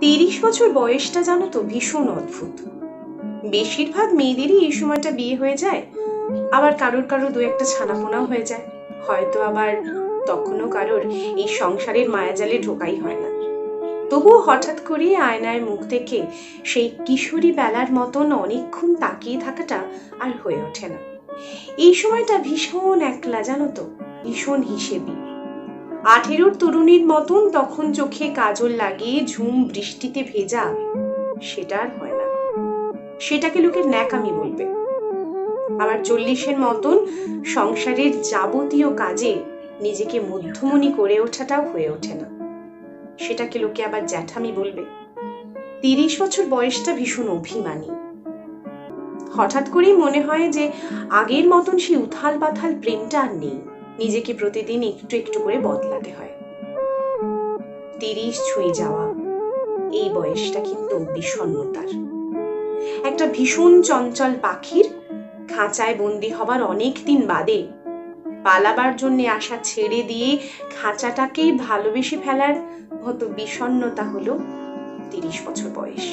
30 বছর বয়সটা জানো তো ভীষণ অদ্ভুত। বেশিরভাগ মেয়েদেরই এই সময়টা বিয়ে হয়ে যায়, আবার কারোর কারোর দু একটা ছানাপোনাও হয়ে যায়, হয়তো আবার তখনও কারোর এই সংসারের মায়াজালে ঢোকাই হয় না। তবুও হঠাৎ করে আয়নায় মুখ দেখে সেই কিশোরী বেলার মতন অনেকক্ষণ তাকিয়ে থাকাটা আর হয়ে ওঠে না। এই সময়টা ভীষণ একলা জানো তো, ভীষণ হিসেবি। 18-র তরুণীর মতন তখন চোখে কাজল লাগিয়ে ঝুম বৃষ্টিতে ভেজা, সেটা আর হয় না। সেটাকে লোকে ন্যাকামি বলবে। আবার 40-এর মতন সংসারের যাবতীয় কাজে নিজেকে মধ্যমণি করে ওঠাটাও হয়ে ওঠে না, সেটাকে লোকে আবার জ্যাঠামি বলবে। 30 বছর বয়সটা ভীষণ অভিমানী। হঠাৎ করেই মনে হয় যে আগের মতন সেই উথাল পাথাল প্রেমটা আর নেই, নিজেকে প্রতিদিন একটু একটু করে বদলাতে হয়। 30 ছুঁয়ে যাওয়া এই বয়সটা কিন্তু বিষণ্ণতার। একটা ভীষণ চঞ্চল পাখির খাঁচায় বন্দি হবার অনেক দিন বাদে পালাবার জন্য আশা ছেড়ে দিয়ে খাঁচাটাকেই ভালোবেসে ফেলার মতো বিষণ্ণতা হলো 30 বছর বয়স।